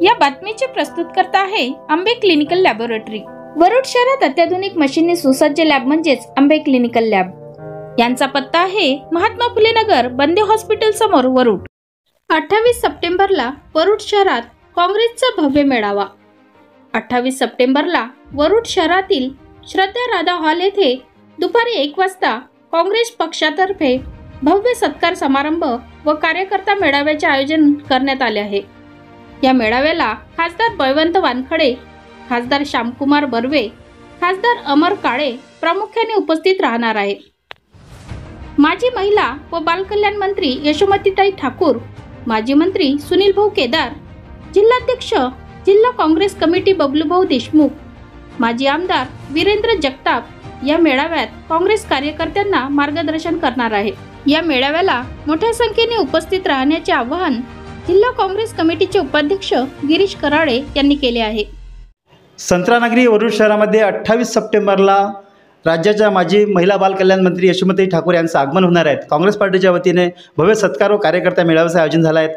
या बातमीचे प्रस्तुतकर्ता आहे आंबे क्लिनिकल लॅबोरेटरी। वरुड शहरात अत्याधुनिक मशीनने सुसज्ज लॅब म्हणजेच आंबे क्लिनिकल लॅब। यांचा पत्ता आहे महात्मा फुले नगर, बंदे हॉस्पिटल समोर, वरुड। 28 सप्टेंबरला वरुड शहरात काँग्रेसचा भव्य मेळावा। 28 सप्टेंबरला वरुड शहरातील श्रद्धा राधा हॉल येथे दुपारी 1 वाजता काँग्रेस पक्षातर्फे भव्य सत्कार समारंभ व कार्यकर्ता मेळाव्याचे आयोजन करण्यात आले आहे। या मेळाव्याला खासदार बळवंत वानखडे, खासदार श्यामकुमार बर्वे, खासदार अमर काळे प्रामुख्याने उपस्थित राहणार आहे। माजी महिला व बालकल्याण मंत्री यशोमतीताई ठाकूर, माजी मंत्री सुनील भाऊ केदार, जिल्हाध्यक्ष जिल्हा काँग्रेस कमिटी बबलूभाऊ देशमुख, माजी आमदार वीरेंद्र जगताप या मेळाव्यात काँग्रेस कार्यकर्त्यांना मार्गदर्शन करणार आहे। या मेळाव्याला मोठ्या संख्येने उपस्थित राहण्याचे आवाहन जिल्हा काँग्रेस कमिटीचे उपाध्यक्ष गिरीश कराळे यांनी केले आहे। संत्रानगरी वरुड शहरामध्ये 28 सप्टेंबरला राज्याच्या माजी महिला बाल कल्याण मंत्री यशोमती ठाकूर यांचं आगमन होणार आहे। काँग्रेस पार्टीच्या वतीने भव्य सत्कार व कार्यकर्ता मेळाव्याचे आयोजन झाले आहे।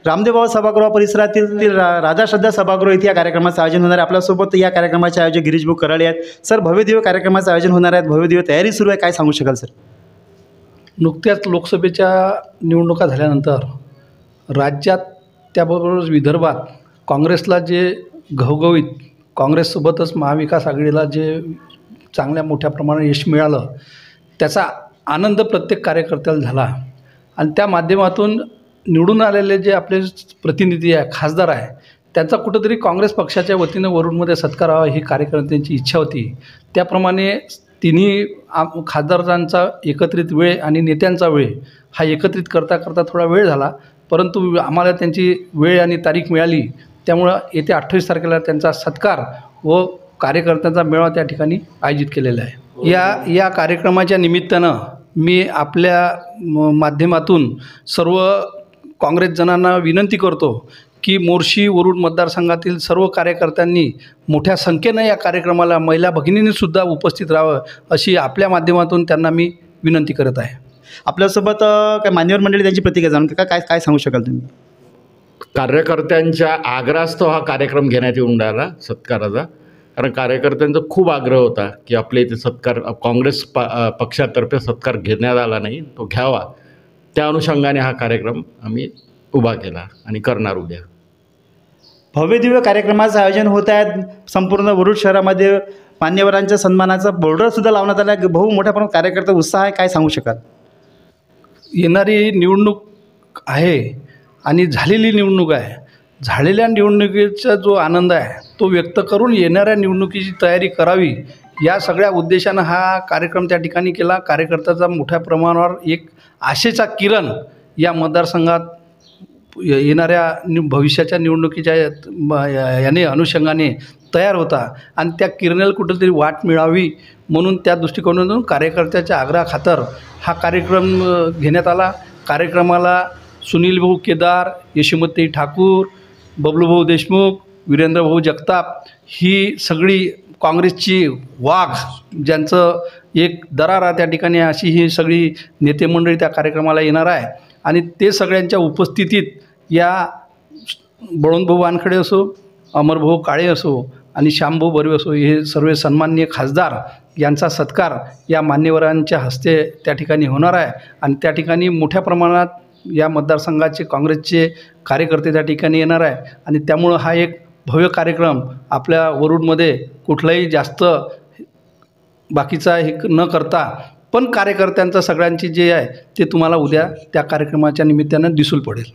रामदेवबाबा सभागृह परिसरातील राधा श्रद्धा सभागृह इथे या कार्यक्रमाचं आयोजन होणार आहे। आपल्यासोबत या कार्यक्रमाचे आयोजक गिरीश भाऊ कराळे आहेत। सर, भव्य दिव्य कार्यक्रमाचं आयोजन होणार आहे, भव्य दिव्य तयारी सुरू आहे, काय सांगू शकाल सर? नुकत्याच लोकसभेच्या निवडणुका झाल्यानंतर राज्यात त्याबरोबरच विदर्भात काँग्रेसला जे घवघवीत, काँग्रेससोबतच महाविकास आघाडीला जे चांगल्या मोठ्या प्रमाणात यश मिळालं, त्याचा आनंद प्रत्येक कार्यकर्त्याला झाला। आणि त्या माध्यमातून निवडून आलेले जे आपले प्रतिनिधी आहे, खासदार आहे, त्यांचा कुठंतरी काँग्रेस पक्षाच्या वतीनं वरुडमध्ये सत्कार व्हावा ही कार्यकर्त्यांची इच्छा होती। त्याप्रमाणे तिन्ही खासदारांचा एकत्रित वेळ आणि नेत्यांचा वेळ हा एकत्रित करता करता थोडा वेळ झाला, परंतु आम्हाला त्यांची वेळ आणि तारीख मिळाली, त्यामुळं येत्या 28 तारखेला त्यांचा सत्कार व कार्यकर्त्यांचा मेळावा त्या ठिकाणी आयोजित केलेला आहे। या कार्यक्रमाच्या निमित्तानं मी आपल्या माध्यमातून सर्व काँग्रेसजनांना विनंती करतो की मोर्शी वरुड मतदारसंघातील सर्व कार्यकर्त्यांनी मोठ्या संख्येनं या कार्यक्रमाला महिला भगिनींनीसुद्धा उपस्थित राहावं अशी आपल्या माध्यमातून त्यांना मी विनंती करत आहे। आपल्यासोबत काय मान्यवर मंडळी त्यांची प्रतिक्रिया जाणून काय काय सांगू शकाल तुम्ही? कार्यकर्त्यांच्या आग्रहास्तव हा कार्यक्रम घेण्यात येऊन राहिला सत्काराचा, कारण कार्यकर्त्यांचा खूप आग्रह होता की आपल्या इथे सत्कार काँग्रेस पक्षातर्फे सत्कार घेण्यात आला नाही, तो घ्यावा। त्या अनुषंगाने हा कार्यक्रम आम्ही उभा केला आणि करणार उद्या। भव्य दिव्य कार्यक्रमाचं आयोजन होत आहे। संपूर्ण वरुड शहरामध्ये मान्यवरांच्या सन्मानाचा बोर्डरसुद्धा लावण्यात आला आहे। बहु मोठ्या प्रमाणात कार्यकर्ता उत्साह आहे, काय सांगू शकाल? येणारी निवडणूक आहे आणि झालेली निवडणूक आहे, झालेल्या निवडणुकीचा जो आनंद आहे तो व्यक्त करून येणाऱ्या निवडणुकीची तयारी करावी, या सगळ्या उद्देशानं हा कार्यक्रम त्या ठिकाणी केला। कार्यकर्त्याचा मोठ्या प्रमाणावर एक आशेचा किरण या मतदारसंघात येणाऱ्या भविष्याच्या निवडणुकीच्या याने अनुषंगाने तयार होता आणि त्या किरणाला कुठंतरी वाट मिळावी म्हणून त्या दृष्टिकोनातून कार्यकर्त्याच्या आग्रहाखातर हा कार्यक्रम घेण्यात आला। कार्यक्रमाला सुनील भाऊ केदार, यशोमती ठाकूर, बबलूभाऊ देशमुख, वीरेंद्रभाऊ जगताप ही सगळी काँग्रेसची वाघ, ज्यांचं एक दरारा त्या ठिकाणी, अशी ही सगळी नेते मंडळी त्या कार्यक्रमाला येणार आहे। आणि ते सगळ्यांच्या उपस्थितीत या बळवंतभाऊ वानखडे असो, अमरभाऊ काळे असो आणि श्यामभाऊ बर्वे असो, हे सर्व सन्माननीय खासदार यांचा सत्कार या मान्यवरांच्या हस्ते त्या ठिकाणी होणार आहे। आणि त्या ठिकाणी मोठ्या प्रमाणात या मतदारसंघाचे काँग्रेसचे कार्यकर्ते त्या ठिकाणी येणार आहे आणि त्यामुळं हा एक भव्य कार्यक्रम आपल्या वरुडमध्ये कुठलाही जास्त बाकीचा हे न करता पण कार्यकर्त्यांचं सगळ्यांची जे आहे ते तुम्हाला उद्या त्या कार्यक्रमाच्या निमित्तानं दिसून पडेल।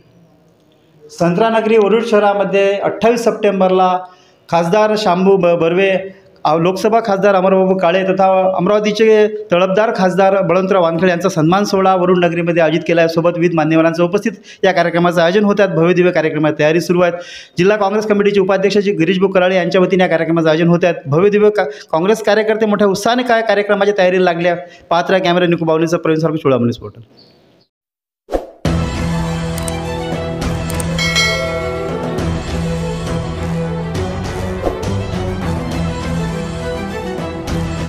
संत्रानगरी वरुड शहरामध्ये 28 सप्टेंबरला खासदार श्यामभाऊ बर्वे, लोकसभा खासदार अमरबाबू काळे तथा अमरावतीचे तळपदार खासदार बळवंतराव वानखडे यांचा सन्मान सोहळा वरुड नगरीमध्ये आयोजित केला आहे। सोबत विविध मान्यवरांचं उपस्थित या कार्यक्रमाचं आयोजन होत आहे। भव्य दिव्य कार्यक्रमाची तयारी सुरू आहे। जिल्हा काँग्रेस कमिटीचे उपाध्यक्ष गिरीश भाऊ कराळे यांच्या वतीने या कार्यक्रमाचं आयोजन होत आहे। भव्य दिव्य काँग्रेस कार्यकर्ते मोठ्या उत्साहाने काय कार्यक्रमाच्या तयारीला लागल्या। पाहत राहा कॅमेरा निकू बावलीचा प्रवीण सारखं चोळामणी स्पोर्टल।